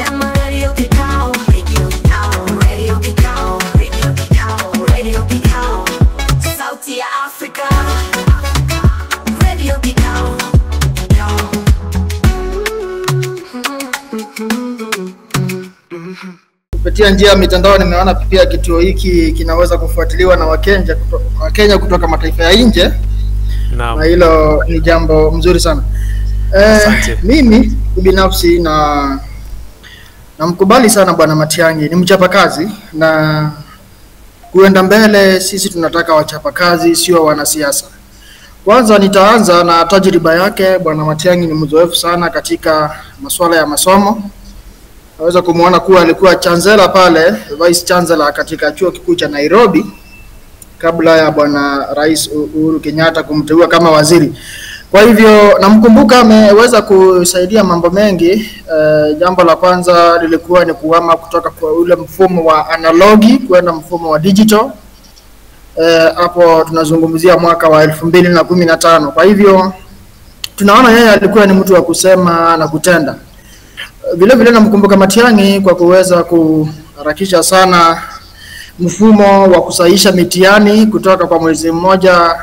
Sema Radio Kikao, Radio Kikao, Radio Kikao, Radio Kikao, Radio Kikao. Sauti ya Afrika. Radio Kikao. Kupitia njia ya mitandao nimeona pia kituo hiki kinaweza kufuatiliwa na Wakenya kutoka mataifa ya nje. Naam. Na hilo ni jambo mzuri sana. Mimi binafsi na mkubali sana Bwana Matiang'i, ni mchapakazi na kuenda mbele. Sisi tunataka wachapakazi, sio wanasiasa. Kwanza nitaanza na tajriba yake. Bwana Matiang'i ni mzoefu sana katika masuala ya masomo. Naweza kumuona kuwa alikuwa chancellor pale, vice chancellor katika chuo kikuu cha Nairobi kabla ya Bwana Rais Uhuru Kenyatta kumteua kama waziri. Kwa hivyo namkumbuka ameweza kusaidia mambo mengi. Jambo la kwanza lilikuwa ni kuhama kutoka kwa ule mfumo wa analogi kwenda mfumo wa digital. Hapo tunazungumzia mwaka wa 2015. Kwa hivyo tunaona yeye alikuwa ni mtu wa kusema na kutenda. Vile vile namkumbuka Matiang'i kwa kuweza kuharakisha sana mfumo wa kusahihisha mitihani kutoka kwa mwezi mmoja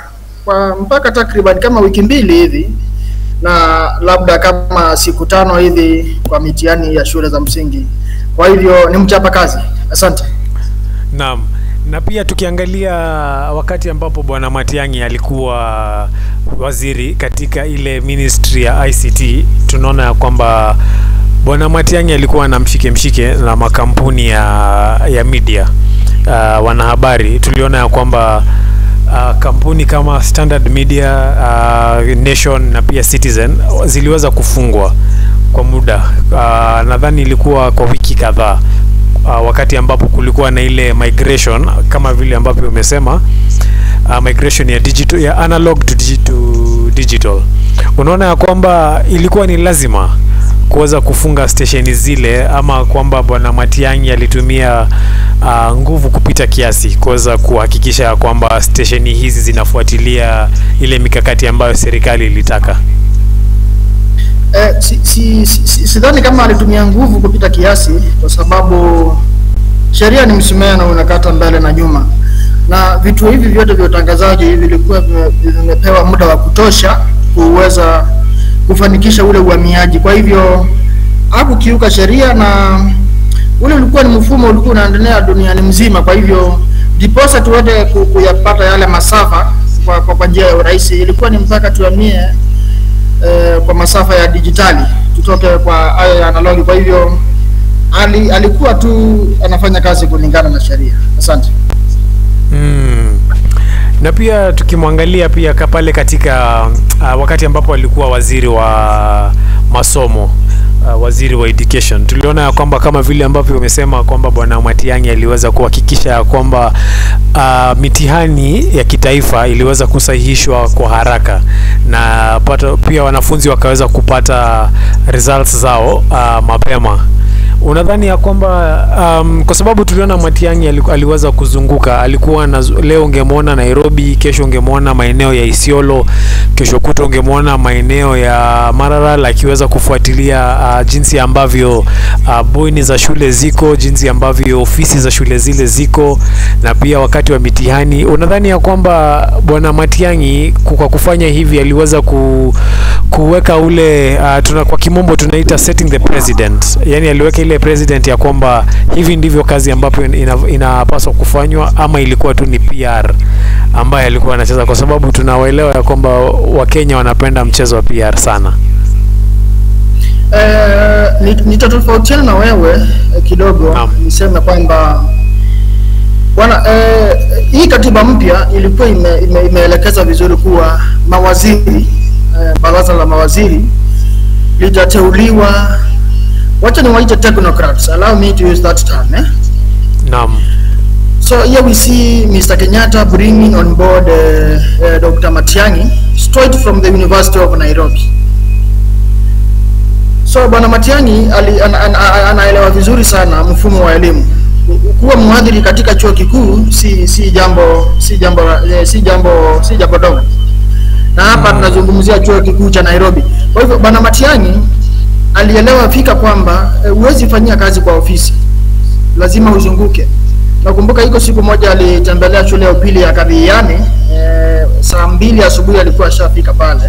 kwa mpaka takriban kama wiki 2 hivi, na labda kama siku 5 hivi kwa mitihani ya shule za msingi. Kwa hivyo ni mchapakazi. Asante. Naam. Na pia tukiangalia wakati ambapo Bwana Matiang'i alikuwa waziri katika ile ministry ya ICT, tunaona ya kwamba Bwana Matiang'i alikuwa na mshike na makampuni ya media, wanahabari. Tuliona ya kwamba kampuni kama Standard Media, Nation na pia Citizen ziliweza kufungwa kwa muda. Nadhani ilikuwa kwa wiki kadhaa, wakati ambapo kulikuwa na ile migration kama vile ambavyo umesema, migration ya digital, ya analog to digital. Unaona ya kwamba ilikuwa ni lazima kuweza kufunga stesheni zile, ama kwamba Bwana Matiang'i alitumia nguvu kupita kiasi kuweza kuhakikisha kwamba stesheni hizi zinafuatilia ile mikakati ambayo serikali ilitaka. Sidhani kama alitumia nguvu kupita kiasi, kwa sababu sheria ni msumeno unakata mbele na nyuma, na vituo hivi vyote vya utangazaji vilikuwa vimepewa muda wa kutosha kuweza kufanikisha ule uhamiaji. Kwa hivyo hakukiuka sheria, na ule ulikuwa ni mfumo ulikuwa unaendelea duniani mzima. Kwa hivyo diposa tuweze kuyapata yale masafa kwa njia ya urahisi, ilikuwa ni mpaka tuhamie kwa masafa ya dijitali, tutoke kwa haya ya analogi. Kwa hivyo alikuwa tu anafanya kazi kulingana na sheria. Asante. Na pia tukimwangalia pia pale katika wakati ambapo alikuwa waziri wa masomo, waziri wa education, tuliona ya kwamba kama vile ambavyo umesema kwamba Bwana Matiang'i aliweza kuhakikisha kwamba mitihani ya kitaifa iliweza kusahihishwa kwa haraka, na pia wanafunzi wakaweza kupata results zao mapema. Unadhani ya kwamba kwa sababu tuliona Matiang'i aliweza kuzunguka, alikuwa leo ungemwona Nairobi, kesho ungemwona maeneo ya Isiolo, kesho kuto ungemwona maeneo ya Maralal, akiweza kufuatilia jinsi ambavyo bweni za shule ziko, jinsi ambavyo ofisi za shule zile ziko, na pia wakati wa mitihani. Unadhani ya kwamba Bwana Matiang'i kwa kufanya hivi aliweza kuweka ule kwa kimombo tunaita setting the president, yani aliweka ile president ya kwamba hivi ndivyo kazi ambapo inapaswa kufanywa, ama ilikuwa tu ni PR ambaye alikuwa anacheza? Kwa sababu tunawaelewa ya kwamba Wakenya wanapenda mchezo wa PR sana. Nitatofautiana na wewe kidogo. Niseme kwamba bwana, hii katiba mpya ilikuwa imeelekeza vizuri kuwa mawaziri, baraza la mawaziri litateuliwa, wacha ni waite technocrats, allow me to use that term. Naam. So here we see Mr. Kenyatta bringing on board Dr. Matiang'i straight from the University of Nairobi. So Bwana Matiang'i anaelewa vizuri sana mfumo wa elimu. Kuwa mhadhiri katika chuo kikuu si jambo dogo. Na hapa tunazungumzia chuo kikuu cha Nairobi. Kwa hivyo Bwana Matiang'i alielewa fika kwamba huwezi fanyia kazi kwa ofisi, lazima uzunguke. Nakumbuka iko siku moja alitembelea shule ya upili ya Kadhiani, saa 2 asubuhi alikuwa ashafika pale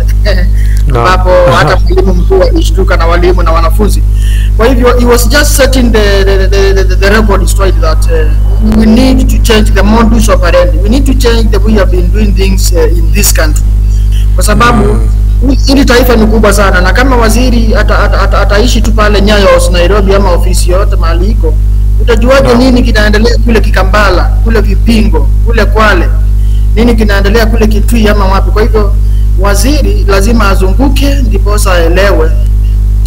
ambapo hata mwalimu mkuu alishtuka na walimu na wanafunzi. Kwa hivyo he was just setting the record straight that we need to change the modus operandi, we need to change the way we have been doing things in this country, kwa sababu hili taifa ni kubwa sana, na kama waziri ataishi tu pale Nyayo Nairobi ama ofisi yote mahali iko, utajuaje nini kinaendelea kule Kikambala, kule Kipingo, kule Kwale, nini kinaendelea kule Kitui ama wapi? Kwa hivyo waziri lazima azunguke ndipo aelewe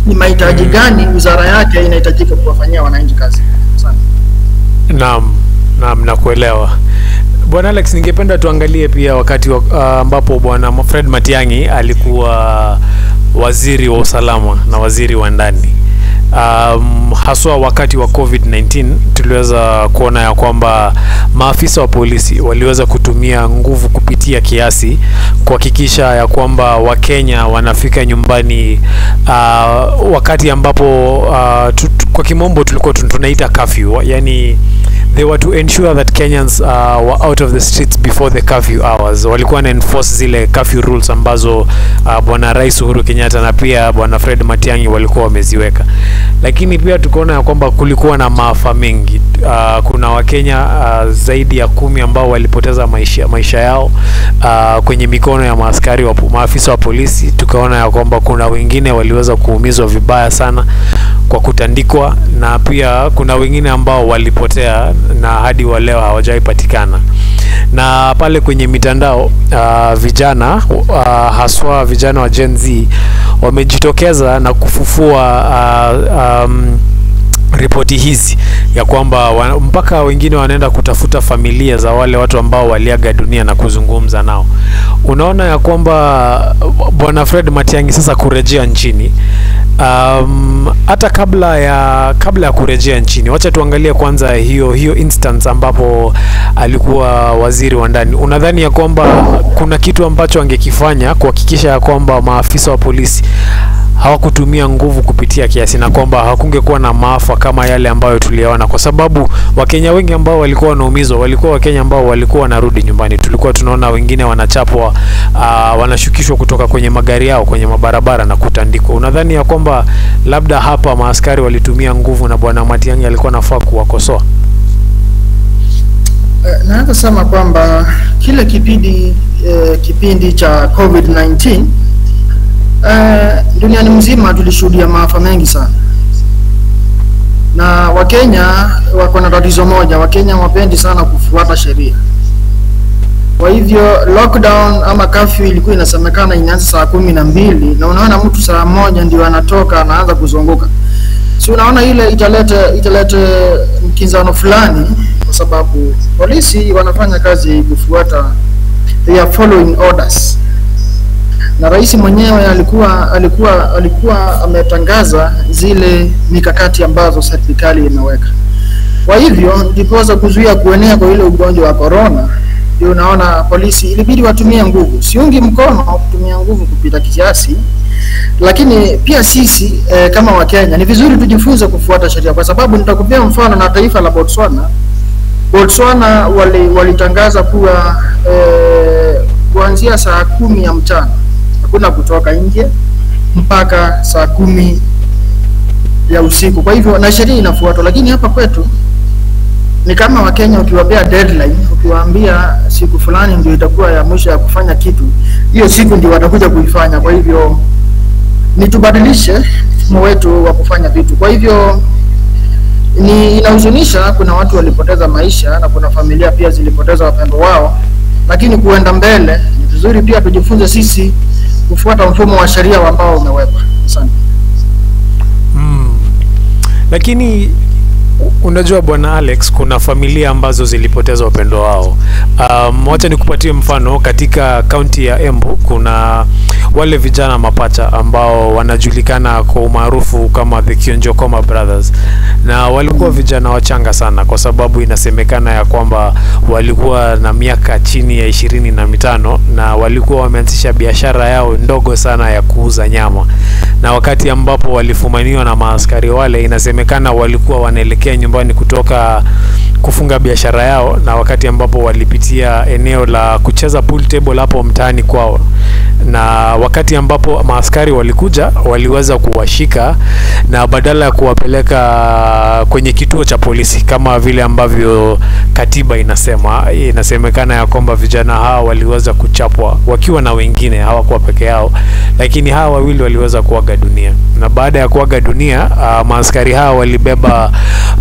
ni mahitaji gani wizara yake inahitajika kuwafanyia wananchi kazi. Asante. Naam, nakuelewa. Bwana Alex, ningependa tuangalie pia wakati ambapo Bwana Fred Matiang'i alikuwa waziri wa usalama na waziri wa ndani. Haswa wakati wa COVID-19 tuliweza kuona ya kwamba maafisa wa polisi waliweza kutumia nguvu kupitia kiasi kuhakikisha ya kwamba Wakenya wanafika nyumbani wakati ambapo kwa kimombo tulikuwa tunaita curfew, yani they were to ensure that Kenyans were out of the streets before the curfew hours. Walikuwa na enforce zile curfew rules ambazo Bwana Rais Uhuru Kenyatta na pia Bwana Fred Matiang'i walikuwa wameziweka. Lakini pia tukaona ya kwamba kulikuwa na maafa mengi. Kuna Wakenya zaidi ya 10 ambao walipoteza maisha yao kwenye mikono ya maafisa wa polisi. Tukaona ya kwamba kuna wengine waliweza kuumizwa vibaya sana kwa kutandikwa, na pia kuna wengine ambao walipotea na hadi wa leo hawajaipatikana. Na pale kwenye mitandao vijana haswa vijana wa Gen Z wamejitokeza na kufufua ripoti hizi ya kwamba mpaka wengine wanaenda kutafuta familia za wale watu ambao waliaga dunia na kuzungumza nao. Unaona ya kwamba Bwana Fred Matiang'i sasa kurejea nchini, hata kabla ya kurejea nchini, wacha tuangalie kwanza hiyo instance ambapo alikuwa waziri wa ndani. Unadhani ya kwamba kuna kitu ambacho angekifanya kuhakikisha ya kwamba maafisa wa polisi hawakutumia nguvu kupitia kiasi na kwamba hakungekuwa na maafa kama yale ambayo tuliyaona? Kwa sababu Wakenya wengi ambao walikuwa wanaumizwa walikuwa Wakenya ambao walikuwa wanarudi nyumbani. Tulikuwa tunaona wengine wanachapwa, wanashukishwa kutoka kwenye magari yao kwenye mabarabara na kutandikwa. Unadhani ya kwamba labda hapa maaskari walitumia nguvu na Bwana Matiang'i alikuwa nafaa kuwakosoa? Naweza sema kwamba kile kipindi cha COVID-19 duniani mzima tulishuhudia maafa mengi sana, na Wakenya wako na tatizo moja. Wakenya wapendi sana kufuata sheria. Kwa hivyo lockdown ama curfew ilikuwa inasemekana inaanza saa 12, na unaona mtu saa 1 ndio anatoka anaanza kuzunguka. So unaona ile italete mkinzano fulani, kwa sababu polisi wanafanya kazi kufuata, they are following orders. Na rais mwenyewe alikuwa ametangaza zile mikakati ambazo serikali imeweka. Kwa hivyo ndiposa kuzuia kuenea kwa ile ugonjwa wa corona, ndio unaona polisi ilibidi watumie nguvu. Siungi mkono kutumia nguvu kupita kiasi, lakini pia sisi kama Wakenya ni vizuri tujifunze kufuata sheria, kwa sababu nitakupea mfano na taifa la Botswana walitangaza kuwa kuanzia saa 10 ya mchana hakuna kutoka nje mpaka saa 10 ya usiku. Kwa hivyo na sheria inafuatwa. Lakini hapa kwetu ni kama Wakenya ukiwapea deadline, ukiwaambia siku fulani ndio itakuwa ya mwisho ya kufanya kitu, hiyo siku ndio watakuja kuifanya. Kwa hivyo ni tubadilishe mfumo wetu wa kufanya vitu. Kwa hivyo ni inahuzunisha, kuna watu walipoteza maisha na kuna familia pia zilipoteza wapendwa wao, lakini kuenda mbele ni vizuri pia tujifunze sisi kufuata mfumo wa sheria ambao umewekwa. Asante. Lakini unajua Bwana Alex, kuna familia ambazo zilipoteza wapendwa wao. Wacha nikupatie mfano. Katika kaunti ya Embu kuna wale vijana mapacha ambao wanajulikana kwa umaarufu kama the Kionjokoma Brothers, na walikuwa vijana wachanga sana, kwa sababu inasemekana ya kwamba walikuwa na miaka chini ya 25 na walikuwa wameanzisha biashara yao ndogo sana ya kuuza nyama. Na wakati ambapo walifumaniwa na maaskari wale, inasemekana walikuwa wanaelekea nyumbani kutoka kufunga biashara yao, na wakati ambapo walipitia eneo la kucheza pool table hapo mtaani kwao, na wakati ambapo maaskari walikuja, waliweza kuwashika na badala ya kuwapeleka kwenye kituo cha polisi kama vile ambavyo katiba inasema, inasemekana ya kwamba vijana hawa waliweza kuchapwa wakiwa na wengine, hawakuwa peke yao, lakini hawa wawili waliweza kuaga dunia. Na baada ya kuaga dunia, maaskari hawa walibeba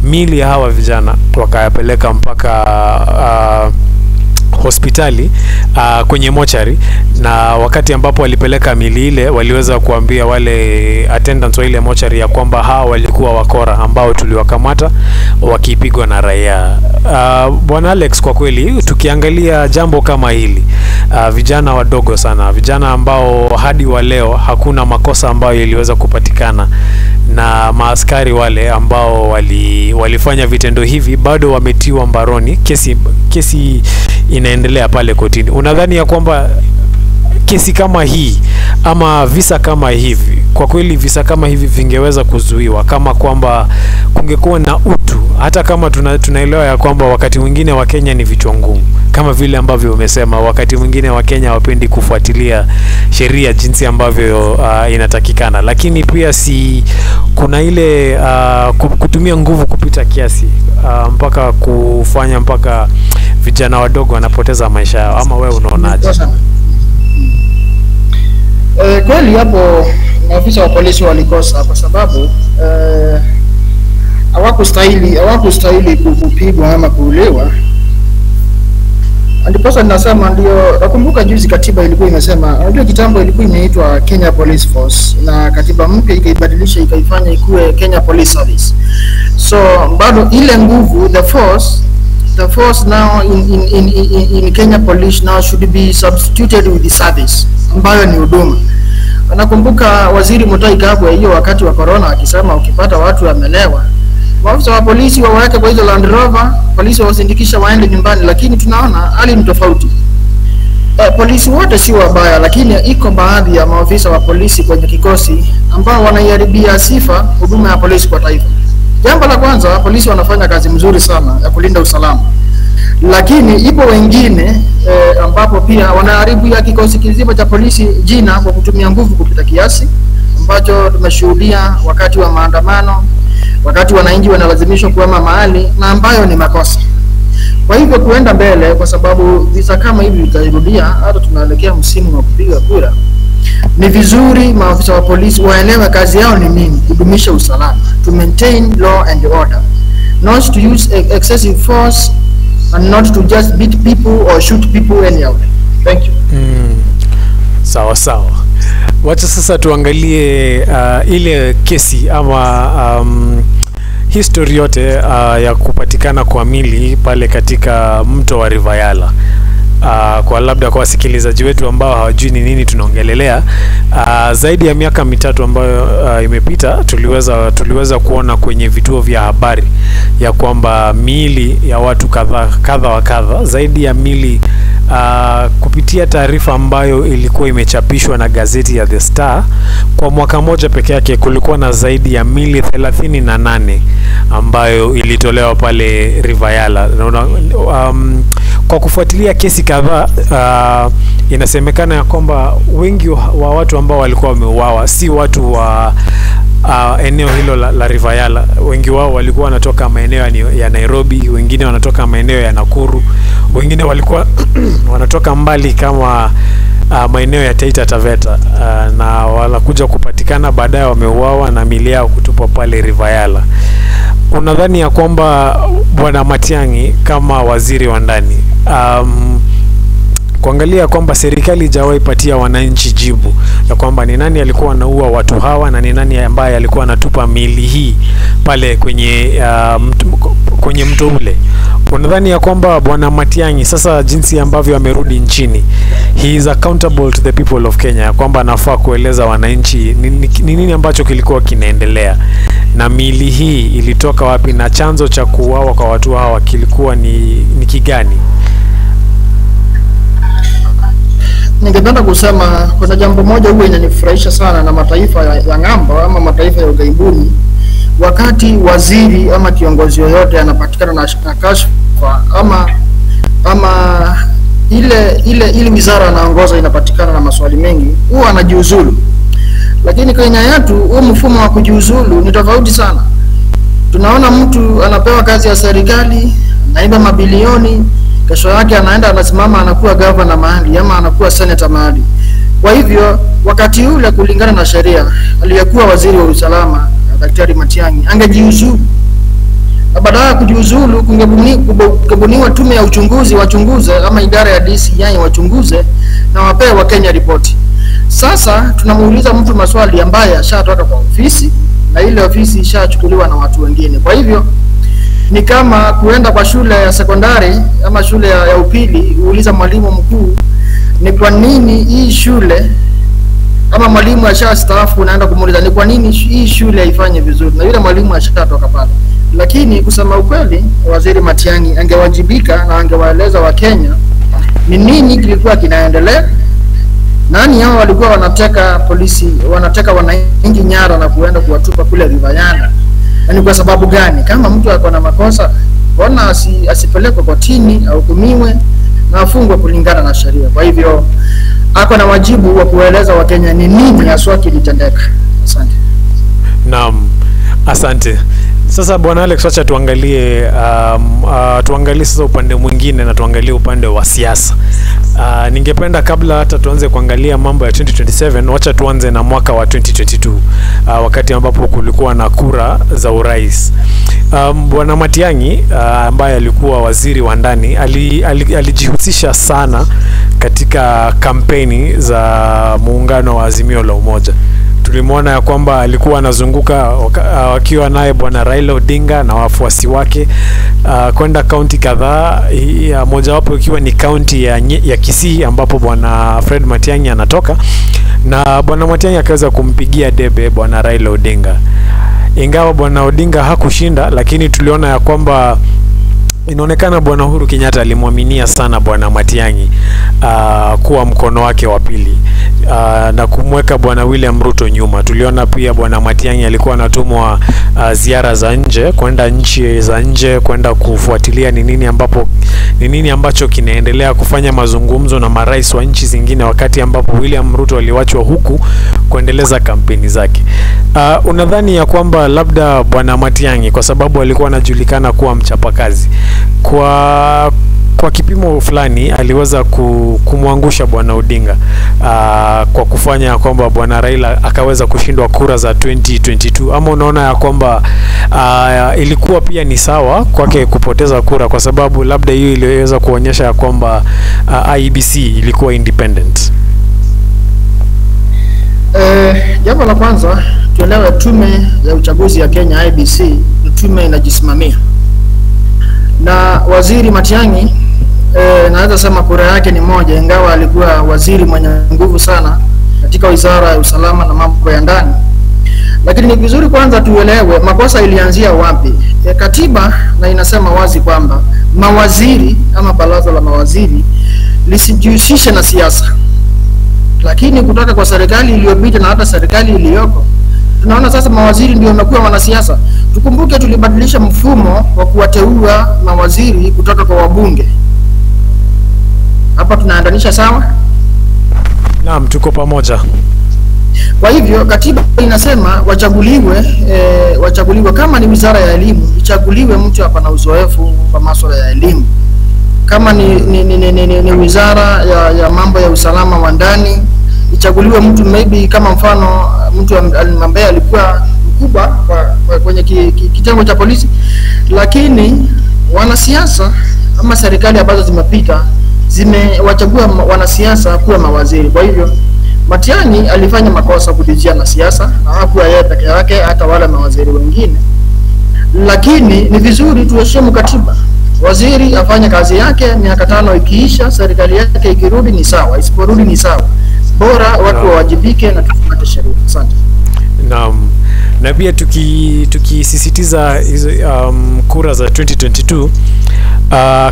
mili ya hawa vijana wakayapeleka mpaka hospitali kwenye mochari, na wakati ambapo walipeleka mili ile, waliweza kuambia wale attendants wa ile mochari ya kwamba hawa walikuwa wakora ambao tuliwakamata wakipigwa na raia. Bwana Alex, kwa kweli tukiangalia jambo kama hili, vijana wadogo sana, vijana ambao hadi wa leo hakuna makosa ambayo iliweza kupatikana na maaskari wale ambao walifanya vitendo hivi, bado wametiwa mbaroni. Kesi inaendelea pale kotini. Unadhani ya kwamba kesi kama hii ama visa kama hivi, kwa kweli visa kama hivi vingeweza kuzuiwa kama kwamba kungekuwa na utu, hata kama tunaelewa ya kwamba wakati mwingine wa Kenya ni vichwa ngumu, kama vile ambavyo umesema, wakati mwingine wa Kenya hawapendi kufuatilia sheria jinsi ambavyo inatakikana, lakini pia si kuna ile kutumia nguvu kupita kiasi mpaka kufanya mpaka vijana wadogo wanapoteza maisha yao, ama wewe unaonaje? Kweli maafisa wa polisi walikosa, kwa sababu hawakustahili kupigwa ama kuuliwa. Ndiposa ninasema, ndio nakumbuka juzi katiba ilikuwa imesema, unajua kitambo ilikuwa inaitwa Kenya Police Force, na katiba mpya ikaibadilisha ikaifanya ikuwe Kenya Police Service. So bado ile nguvu, the force now in Kenya Police now should be substituted with the service ambayo ni huduma. Nakumbuka Waziri Mutahi Kagwe hiyo wakati wa corona akisema ukipata watu wamelewa, maafisa wa polisi waweke kwa hizo Land Rover, polisi wasindikisha waende nyumbani, lakini tunaona hali ni tofauti. Polisi wote si wabaya, lakini iko baadhi ya maafisa wa polisi kwenye kikosi ambao wanaiharibia sifa huduma ya polisi kwa taifa. Jambo la kwanza, polisi wanafanya kazi mzuri sana ya kulinda usalama, lakini ipo wengine ambapo pia wanaharibu ya kikosi kizima cha polisi jina kwa kutumia nguvu kupita kiasi, ambacho tumeshuhudia wakati wa maandamano, wakati wananchi wanalazimishwa kuhama mahali, na ambayo ni makosa. Kwa hivyo kuenda mbele, kwa sababu visa kama hivi vitarudia, hata tunaelekea msimu wa kupiga kura, ni vizuri maafisa wa polisi waelewe kazi yao ni nini: kudumisha usalama, to maintain law and order, not to use excessive force and not to just beat people or shoot people anyhow. Thank you. Sawa. Wacha sasa tuangalie ile kesi ama history yote ya kupatikana kwa mili pale katika mto wa River Yala. Kwa labda kwa wasikilizaji wetu ambao hawajui ni nini tunaongelelea, zaidi ya miaka mitatu ambayo imepita, tuliweza kuona kwenye vituo vya habari ya kwamba miili ya watu kadha wa kadha, zaidi ya miili kupitia taarifa ambayo ilikuwa imechapishwa na gazeti ya The Star, kwa mwaka moja peke yake kulikuwa na zaidi ya miili 38 ambayo ilitolewa pale River Yala. Kwa kufuatilia kesi kadhaa, inasemekana ya kwamba wengi wa watu ambao walikuwa wameuawa si watu wa eneo hilo la River Yala. Wengi wao walikuwa wanatoka maeneo ya Nairobi, wengine wanatoka maeneo ya Nakuru, wengine walikuwa wanatoka mbali kama maeneo ya Taita Taveta, na walakuja kupatikana baadaye wameuawa na miili yao kutupwa pale River Yala. Unadhani ya kwamba Bwana Matiang'i kama waziri wa ndani, kuangalia kwamba serikali hajawahi patia wananchi jibu ya kwamba ni nani alikuwa anaua watu hawa na ni nani ambaye alikuwa anatupa miili hii pale kwenye kwenye mto ule. Unadhani ya kwamba bwana Matiang'i sasa jinsi ambavyo amerudi nchini, he is accountable to the people of Kenya, ya kwamba anafaa kueleza wananchi ni nini ambacho kilikuwa kinaendelea na miili hii ilitoka wapi na chanzo cha kuuawa kwa watu hawa kilikuwa ni kigani? Ningependa kusema kuna jambo moja huwa inanifurahisha sana na mataifa ya ng'ambo ama mataifa ya ughaibuni, wakati waziri ama kiongozi yoyote anapatikana na kashfa ama ile wizara anaongoza inapatikana na maswali mengi, huwa anajiuzulu. Lakini Kenya yetu huo mfumo wa kujiuzulu ni tofauti sana. Tunaona mtu anapewa kazi ya serikali, anaiba mabilioni, kesho yake anaenda anasimama anakuwa governor mahali ama anakuwa senator mahali. Kwa hivyo wakati ule kulingana na sheria aliyekuwa waziri wa usalama Daktari Matiang'i angejiuzulu. Na baada ya kujiuzulu kungebuniwa tume ya uchunguzi wachunguze ama idara ya DCI wachunguze na wapewe wa Kenya ripoti. Sasa tunamuuliza mtu maswali ambaye ashatoka kwa ofisi na ile ofisi ishachukuliwa na watu wengine. Kwa hivyo ni kama kuenda kwa shule ya sekondari ama shule ya upili uuliza mwalimu mkuu ni kwa nini hii shule, ama mwalimu ashastaafu unaenda kumuuliza ni kwa nini hii shule haifanye vizuri, na yule mwalimu ashatoka pale. Lakini kusema ukweli, waziri Matiang'i angewajibika na angewaeleza wa Kenya ni nini kilikuwa kinaendelea, nani hao walikuwa wanateka polisi, wanateka wananchi nyara na kuenda kuwatupa kule Rivayana, na ni kwa sababu gani? Kama mtu ako na makosa, mbona asipelekwe kotini au hukumiwe na afungwe kulingana na sheria? Kwa hivyo ako na wajibu wa kueleza wa Kenya ni nini haswa kilitendeka. Asante. Naam, asante. Sasa bwana Alex, acha tuangalie sasa upande mwingine na tuangalie upande wa siasa. Ningependa kabla hata tuanze kuangalia mambo ya 2027, wacha tuanze na mwaka wa 2022, wakati ambapo kulikuwa na kura za urais. Bwana Matiang'i ambaye alikuwa waziri wa ndani alijihusisha sana katika kampeni za muungano wa Azimio la Umoja. Tulimwona ya kwamba alikuwa anazunguka wakiwa naye bwana Raila Odinga na wafuasi wake kwenda kaunti kadhaa, mojawapo ikiwa ni kaunti ya Kisii ambapo bwana Fred Matiang'i anatoka, na bwana Matiang'i akaweza kumpigia debe bwana Raila Odinga. Ingawa bwana Odinga hakushinda, lakini tuliona ya kwamba inaonekana bwana Uhuru Kenyatta alimwaminia sana bwana Matiang'i kuwa mkono wake wa pili na kumweka bwana William Ruto nyuma. Tuliona pia bwana Matiang'i alikuwa anatumwa ziara za nje, kwenda nchi za nje, kwenda kufuatilia ni nini ambacho kinaendelea, kufanya mazungumzo na marais wa nchi zingine, wakati ambapo William Ruto aliwachwa huku kuendeleza kampeni zake. Unadhani ya kwamba labda bwana Matiang'i, kwa sababu alikuwa anajulikana kuwa mchapakazi, kwa kipimo fulani aliweza kumwangusha bwana Odinga kwa kufanya kwamba bwana Raila akaweza kushindwa kura za 2022, ama unaona ya kwamba ilikuwa pia ni sawa kwake kupoteza kura, kwa sababu labda hiyo iliweza kuonyesha ya kwamba IEBC ilikuwa independent? Jambo la kwanza tuelewe, tume ya uchaguzi ya Kenya IEBC ni tume inajisimamia, na waziri Matiang'i naweza sema kura yake ni moja, ingawa alikuwa waziri mwenye nguvu sana katika wizara ya usalama na mambo ya ndani. Lakini ni vizuri kwanza tuelewe makosa ilianzia wapi. Katiba na inasema wazi kwamba mawaziri ama baraza la mawaziri lisijihusishe na siasa. Lakini kutoka kwa serikali iliyopita na hata serikali iliyoko, tunaona sasa mawaziri ndio wamekuwa wanasiasa. Tukumbuke tulibadilisha mfumo wa kuwateua mawaziri kutoka kwa wabunge. Hapa tunaandanisha sawa? Naam, tuko pamoja. Kwa hivyo katiba inasema wachaguliwe kama ni wizara ya elimu, ichaguliwe mtu hapa na uzoefu kwa masuala ya elimu. Kama ni wizara ya mambo ya usalama wa ndani, ichaguliwe mtu maybe kama mfano mtu ambaye alikuwa mkubwa kwenye kitengo cha polisi. Lakini wanasiasa ama serikali ambazo zimepita zimewachagua wanasiasa kuwa mawaziri. Kwa hivyo Matiang'i alifanya makosa kujijia na siasa, na hakuwa yeye peke yake, hata wale mawaziri wengine. lakini ni vizuri tuheshimu katiba. Waziri afanye kazi yake, miaka 5 ikiisha, serikali yake ikirudi ni sawa, isiporudi ni sawa. Bora watu wawajibike na tufuate sheria. Asante. Naam. Na pia tukisisitiza hizo kura za 2022,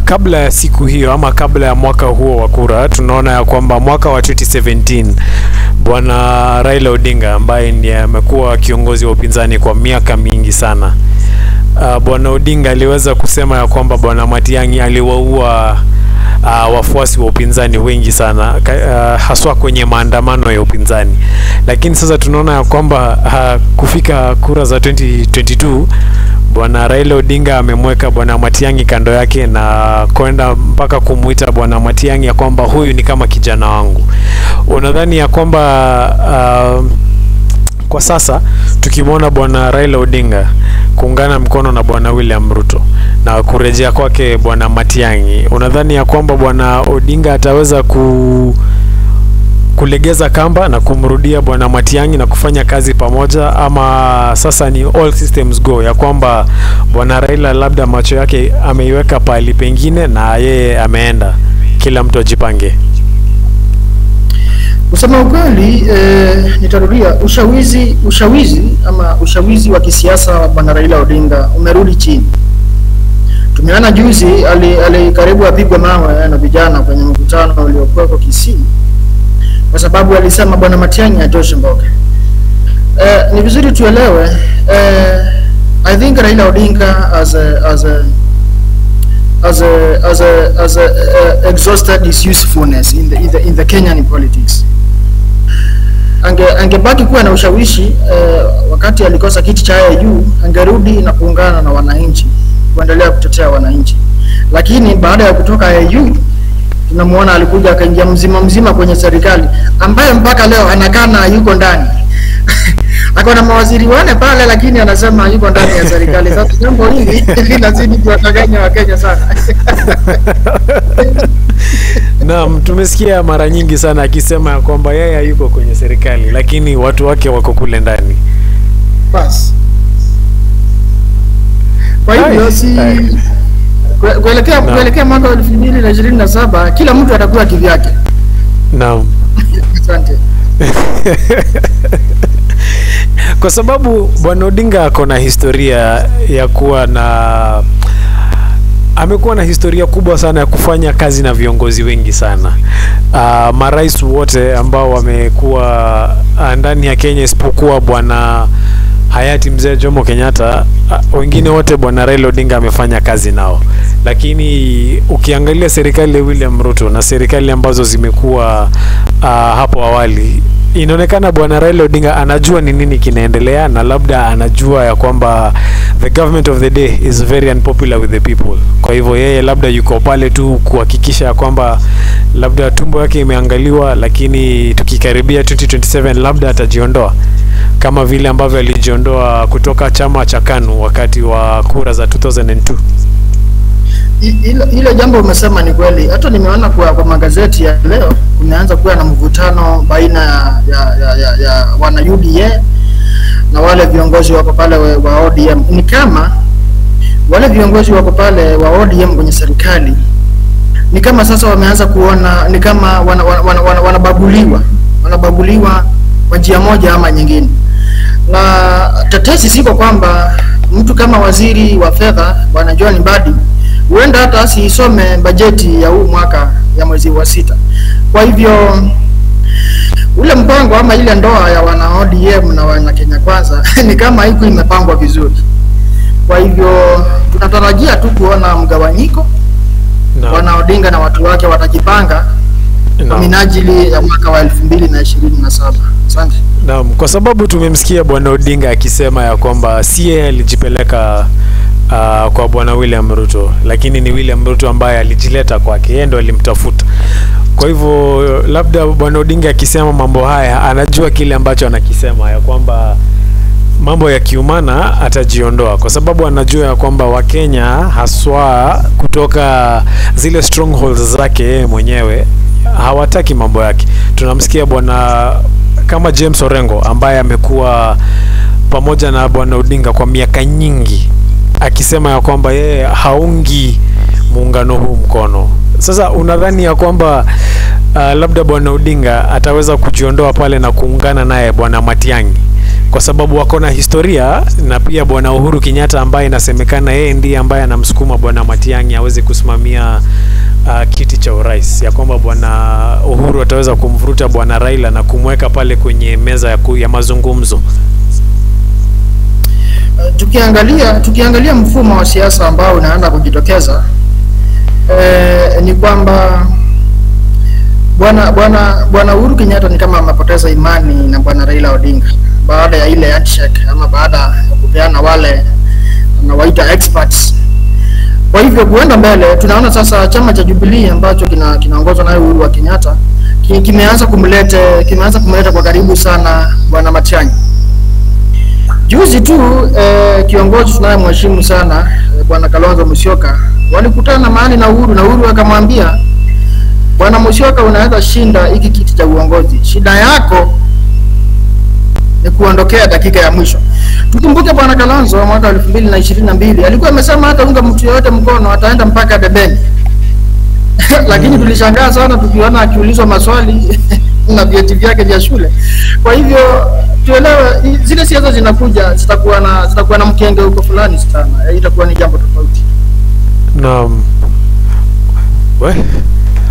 kabla ya siku hiyo ama kabla ya mwaka huo wa kura, tunaona ya kwamba mwaka wa 2017 bwana Raila Odinga ambaye ndiye amekuwa kiongozi wa upinzani kwa miaka mingi sana, bwana Odinga aliweza kusema ya kwamba bwana Matiang'i aliwaua wafuasi wa upinzani wengi sana, haswa kwenye maandamano ya upinzani. Lakini sasa tunaona ya kwamba kufika kura za 2022 bwana Raila Odinga amemweka bwana Matiang'i kando yake na kwenda mpaka kumuita bwana Matiang'i ya kwamba huyu ni kama kijana wangu. Unadhani ya kwamba kwa sasa tukimwona bwana Raila Odinga kuungana mkono na bwana William Ruto na kurejea kwake bwana Matiang'i, unadhani ya kwamba bwana Odinga ataweza kulegeza kamba na kumrudia bwana Matiang'i na kufanya kazi pamoja, ama sasa ni all systems go ya kwamba bwana Raila labda macho yake ameiweka pali pengine na yeye ameenda, kila mtu ajipange? Kusema ukweli, nitarudia, ushawizi wa kisiasa wa bwana Raila Odinga umerudi chini. Tumeona juzi karibu apigwe mawe na vijana kwenye mkutano uliokuwa kwa Kisii kwa sababu alisema bwana Matiang'i atoshe mboga. Ni vizuri tuelewe, I think Raila Odinga as exhausted his usefulness in the Kenyan politics. Angebaki kuwa na ushawishi wakati alikosa kiti cha AU, angerudi na kuungana na wananchi kuendelea kutetea wananchi. Lakini baada ya kutoka AU tunamuona alikuja akaingia mzima kwenye serikali ambaye mpaka leo anakana yuko ndani. Akona mawaziri wane pale lakini anasema yuko ndani ya serikali. Sasa jambo hili linazidi kuwatanganya Wakenya sana. Naam, tumesikia mara nyingi sana akisema kwamba yeye yuko kwenye serikali lakini watu wake wako kule ndani. Bas. Kwa hivyo kuelekea mwaka 2027 kila mtu atakuwa kivyake. Naam. Asante. Kwa sababu bwana Odinga ako na historia ya kuwa na amekuwa na historia kubwa sana ya kufanya kazi na viongozi wengi sana. Marais wote ambao wamekuwa ndani ya Kenya isipokuwa bwana hayati mzee Jomo Kenyatta, wengine wote bwana Raila Odinga amefanya kazi nao. Lakini ukiangalia serikali ya William Ruto na serikali ambazo zimekuwa hapo awali, inaonekana bwana Raila Odinga anajua ni nini kinaendelea, na labda anajua ya kwamba the government of the day is very unpopular with the people. Kwa hivyo yeye labda yuko pale tu kuhakikisha ya kwamba labda tumbo yake imeangaliwa, lakini tukikaribia 2027 labda atajiondoa kama vile ambavyo alijiondoa kutoka chama cha KANU wakati wa kura za 2002. Ile jambo umesema ni kweli. Hata nimeona kwa magazeti ya leo kumeanza kuwa na mvutano baina ya wana UDA na wale viongozi wako pale wa ODM. Ni kama wale viongozi wako pale wa ODM kwenye serikali ni kama sasa wameanza kuona ni kama wanabaguliwa kwa njia moja ama nyingine. Na tetesi siko kwamba mtu kama waziri wa fedha bwana John Mbadi huenda hata asisome bajeti ya huu mwaka ya mwezi wa 6. Kwa hivyo ule mpango ama ile ndoa ya wana ODM na wana Kenya Kwanza ni kama haiko imepangwa vizuri. Kwa hivyo tunatarajia tu kuona mgawanyiko. No. Wana Odinga na watu wake watajipanga kwa minajili ya mwaka wa 2027. Asante. Naam, kwa sababu tumemsikia bwana Odinga akisema ya kwamba CA alijipeleka kwa bwana William Ruto, lakini ni William Ruto ambaye alijileta kwake, yeye ndo alimtafuta. Kwa hivyo labda bwana Odinga akisema mambo haya anajua kile ambacho anakisema, ya kwamba mambo ya kiumana atajiondoa, kwa sababu anajua ya kwamba Wakenya haswa kutoka zile strongholds zake mwenyewe hawataki mambo yake. Tunamsikia bwana kama James Orengo ambaye amekuwa pamoja na bwana Odinga kwa miaka nyingi, akisema ya kwamba yeye haungi muungano huu mkono. Sasa unadhani ya kwamba labda bwana Odinga ataweza kujiondoa pale na kuungana naye bwana Matiang'i, kwa sababu wako na historia, na pia bwana Uhuru Kenyatta ambaye inasemekana yeye ndiye ambaye anamsukuma bwana Matiang'i aweze kusimamia kiti cha urais, ya kwamba bwana Uhuru ataweza kumvuruta bwana Raila na kumweka pale kwenye meza ya mazungumzo. Tukiangalia mfumo wa siasa ambao unaanza kujitokeza, ni kwamba bwana Uhuru Kenyatta ni kama amepoteza imani na bwana Raila Odinga baada ya ile handshake, ama baada ya kupeana wale wanawaita experts. Kwa hivyo kuenda mbele, tunaona sasa chama cha Jubilee ambacho kinaongozwa na Uhuru wa Kenyatta kimeanza kumleta kwa karibu sana bwana Matiang'i. Juzi tu kiongozi tunayemheshimu sana bwana Kalonzo Musyoka walikutana mahali na Uhuru akamwambia, bwana Musyoka, unaweza shinda hiki kiti cha uongozi, shida yako ni kuondokea dakika ya mwisho. Tukumbuke bwana Kalonzo mwaka 2022 alikuwa amesema hata unga mtu yote mkono ataenda mpaka debeni. Lakini tulishangaa sana tukiona akiulizwa maswali na vyeti vyake vya shule. Kwa hivyo tuelewe zile siasa zinakuja zitakuwa na mkenge huko fulani sana. Itakuwa ni jambo tofauti. Naam.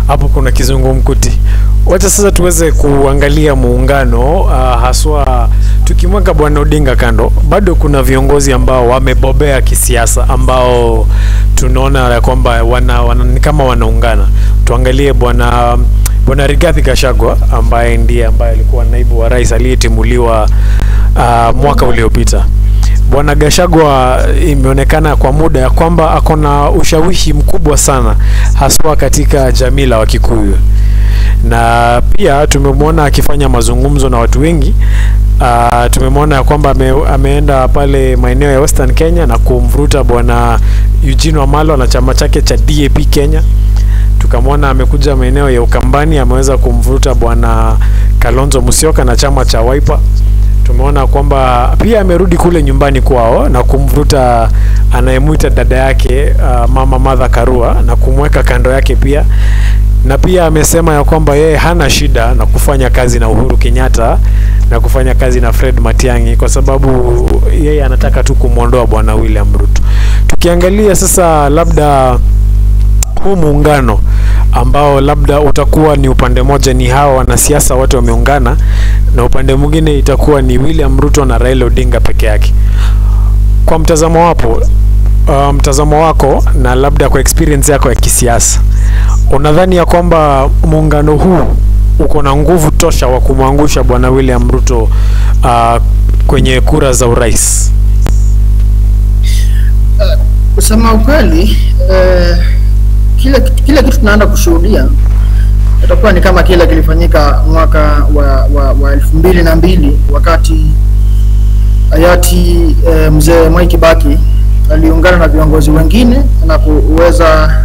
Hapo kuna kizungumkuti. Wacha sasa tuweze kuangalia muungano, haswa tukimweka bwana Odinga kando. Bado kuna viongozi ambao wamebobea kisiasa ambao tunaona ya kwamba ni kama wanaungana. Tuangalie bwana Rigathi Gachagua ambaye alikuwa naibu wa rais aliyetimuliwa mwaka uliopita. Bwana Gachagua imeonekana kwa muda ya kwamba akona ushawishi mkubwa sana haswa katika jamii la Wakikuyu, na pia tumemwona akifanya mazungumzo na watu wengi. Tumemwona ya kwamba ameenda pale maeneo ya Western Kenya na kumvuruta bwana Eugene Wamalwa na chama chake cha DAP Kenya. Tukamwona amekuja maeneo ya Ukambani, ameweza kumvuruta bwana Kalonzo Musyoka na chama cha Wiper. Tumeona kwamba pia amerudi kule nyumbani kwao na kumvuruta anayemuita dada yake mama Martha Karua na kumweka kando yake pia. Na pia amesema ya kwamba yeye hana shida na kufanya kazi na Uhuru Kenyatta na kufanya kazi na Fred Matiang'i, kwa sababu yeye anataka tu kumuondoa bwana William Ruto. Tukiangalia sasa labda huu muungano ambao labda utakuwa ni upande moja ni hawa wanasiasa wote wameungana, na upande mwingine itakuwa ni William Ruto na Raila Odinga peke yake. Kwa mtazamo wako na labda kwa experience yako ya kisiasa, unadhani ya kwamba muungano huu uko na nguvu tosha wa kumwangusha bwana William Ruto kwenye kura za urais? Kusema ukweli, kile kitu tunaenda kushuhudia itakuwa ni kama kile kilifanyika mwaka wa 2002 wakati hayati mzee Mwai Kibaki aliungana na viongozi wengine na kuweza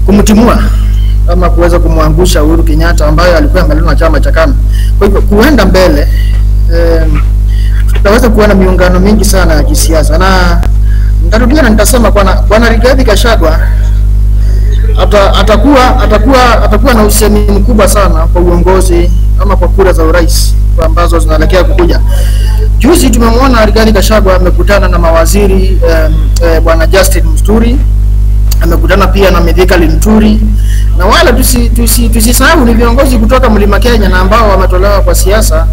kumtimua ama kuweza kumwangusha Uhuru Kenyatta ambaye alikuwa ameletwa na chama cha KANU. Kwa hivyo kuenda mbele, tutaweza kuona miungano mingi sana ya kisiasa, na nitarudia na nitasema bwana Rigathi Gachagua atakuwa na usemi mkubwa sana kwa uongozi ama kwa kura za urais ambazo zinaelekea kukuja. Juzi tumemwona Rigathi Gachagua amekutana na mawaziri bwana Justin Muturi, amekutana pia na Mithika Linturi, na wala tusisahau ni viongozi kutoka Mlima Kenya na ambao wametolewa kwa siasa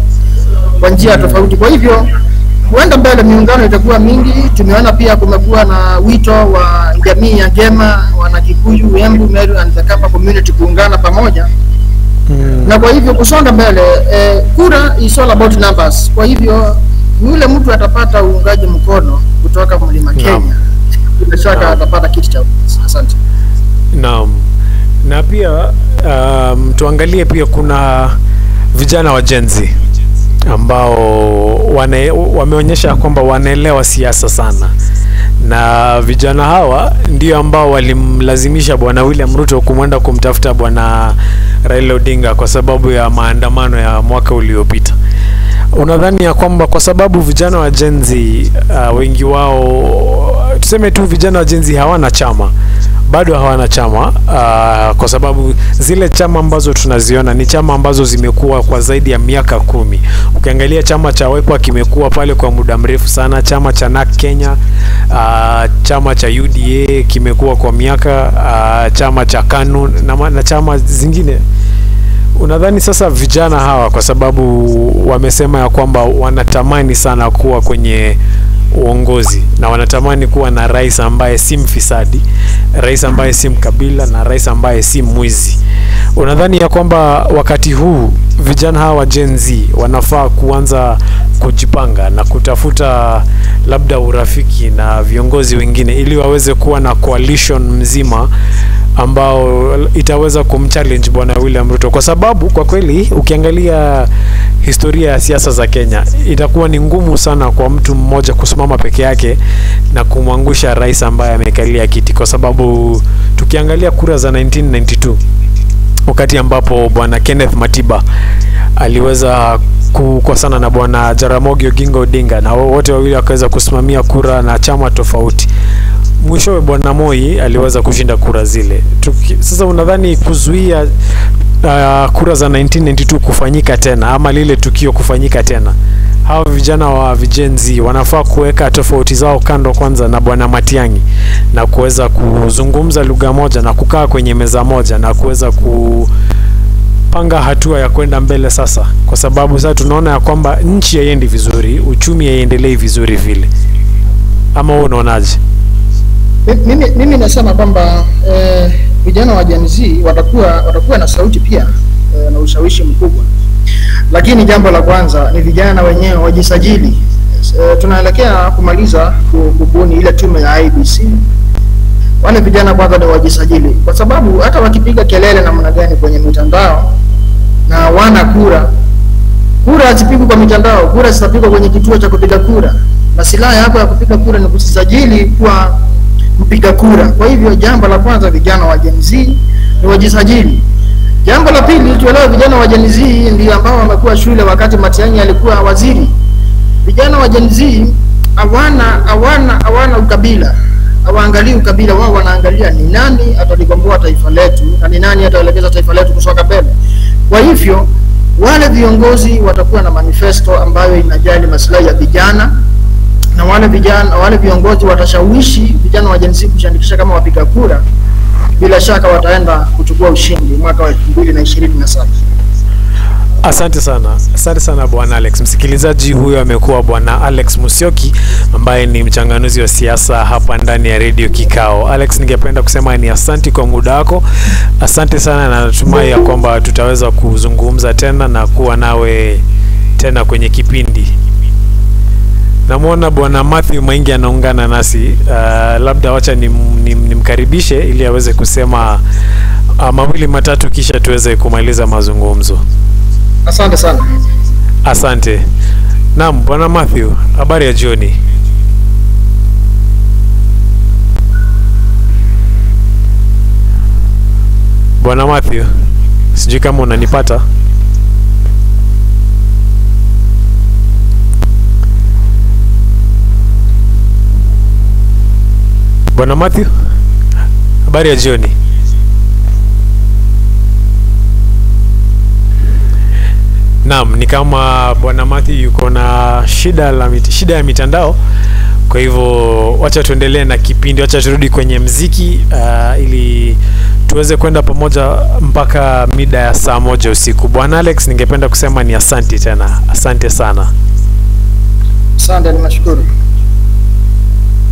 kwa njia tofauti. Kwa hivyo huenda mbele miungano itakuwa mingi. Tumeona pia kumekuwa na wito wa jamii ya Gema, wana Kikuyu, Embu, Meru and the Kapa community kuungana pamoja. Na kwa hivyo kusonga mbele, kura is all about numbers. Kwa hivyo yule mtu atapata uungaji mkono kutoka Mlima Kenya, bila shaka atapata kiti cha urais. Asante. Naam. Na pia tuangalie pia kuna vijana wa Gen Z ambao wameonyesha kwamba wanaelewa siasa sana, na vijana hawa ndio ambao walimlazimisha bwana William Ruto kumwenda kumtafuta bwana Raila Odinga kwa sababu ya maandamano ya mwaka uliopita. Unadhani ya kwamba kwa sababu vijana wa Gen Z wengi wao tuseme tu vijana wa Gen Z hawana chama, bado hawana chama, kwa sababu zile chama ambazo tunaziona ni chama ambazo zimekuwa kwa zaidi ya miaka 10. Ukiangalia chama cha Wiper kimekuwa pale kwa muda mrefu sana, chama cha NARC Kenya, chama cha UDA kimekuwa kwa miaka, chama cha KANU na chama zingine. Unadhani sasa vijana hawa, kwa sababu wamesema ya kwamba wanatamani sana kuwa kwenye uongozi na wanatamani kuwa na rais ambaye si mfisadi, rais ambaye si mkabila, na rais ambaye si mwizi, unadhani ya kwamba wakati huu vijana hawa Gen Z wanafaa kuanza kujipanga na kutafuta labda urafiki na viongozi wengine ili waweze kuwa na coalition mzima ambao itaweza kumchallenge bwana William Ruto? Kwa sababu kwa kweli ukiangalia historia ya siasa za Kenya, itakuwa ni ngumu sana kwa mtu mmoja kusimama peke yake na kumwangusha rais ambaye amekalia kiti, kwa sababu tukiangalia kura za 1992 wakati ambapo bwana Kenneth Matiba aliweza kukosana na bwana Jaramogi Oginga Odinga, na wote wawili wakaweza kusimamia kura na chama tofauti, mwishowe bwana Moi aliweza kushinda kura zile. Sasa unadhani kuzuia kura za 1992 kufanyika tena, ama lile tukio kufanyika tena, hawa vijana wa Gen Z wanafaa kuweka tofauti zao kando kwanza na bwana Matiang'i na kuweza kuzungumza lugha moja na kukaa kwenye meza moja na kuweza kupanga hatua ya kwenda mbele sasa, kwa sababu sasa tunaona ya kwamba nchi haiendi vizuri, uchumi haiendelei vizuri vile. Ama wewe unaonaje? Mimi nasema kwamba vijana wa Gen Z watakuwa na sauti pia, na ushawishi mkubwa, lakini jambo la kwanza ni vijana wenyewe wajisajili. Tunaelekea kumaliza kubuni ile tume ya IEBC. Wale vijana kwanza ndio wajisajili, kwa sababu hata wakipiga kelele namna gani kwenye mitandao na wana kura hazipigwi kwa mitandao, kura zitapigwa kwenye kituo cha kupiga kura, na silaha yako ya kupiga kura ni kusajili kwa mpiga kura. Kwa hivyo jambo la kwanza vijana wa Gen Z ni wajisajili. Jambo la pili, tuelewe vijana wa Gen Z ndio ambao wamekuwa shule wakati Matiang'i alikuwa waziri. Vijana wa Gen Z hawana ukabila, hawaangalii ukabila, wao wanaangalia ni nani atalikomboa taifa letu na ni nani ataelekeza taifa letu kusonga mbele. Kwa hivyo wale viongozi watakuwa na manifesto ambayo inajali maslahi ya vijana, na wale viongozi watashawishi vijana wa Gen Z kujiandikisha kama wapiga kura. Bila shaka wataenda kuchukua ushindi mwaka wa 2027. Asante sana bwana Alex. Msikilizaji, huyo amekuwa bwana Alex Musyoki ambaye ni mchanganuzi wa siasa hapa ndani ya Radio Kikao. Alex, ningependa kusema ni asante kwa muda wako. Asante sana, na natumai ya kwamba tutaweza kuzungumza tena na kuwa nawe tena kwenye kipindi. Namuona bwana Matthew Maingi anaungana nasi. Labda wacha nimkaribishe ili aweze kusema mawili matatu kisha tuweze kumaliza mazungumzo. Asante sana. Asante. Naam, bwana Matthew, habari ya jioni. Bwana Matthew, sijui kama unanipata. Bwana Matthew, habari ya jioni. Naam, ni kama bwana Matthew yuko na shida ya mitandao. Kwa hivyo wacha tuendelee na kipindi, wacha turudi kwenye mziki ili tuweze kwenda pamoja mpaka mida ya saa 1 usiku. Bwana Alex, ningependa kusema ni asante tena. Asante sana. Asante, nashukuru.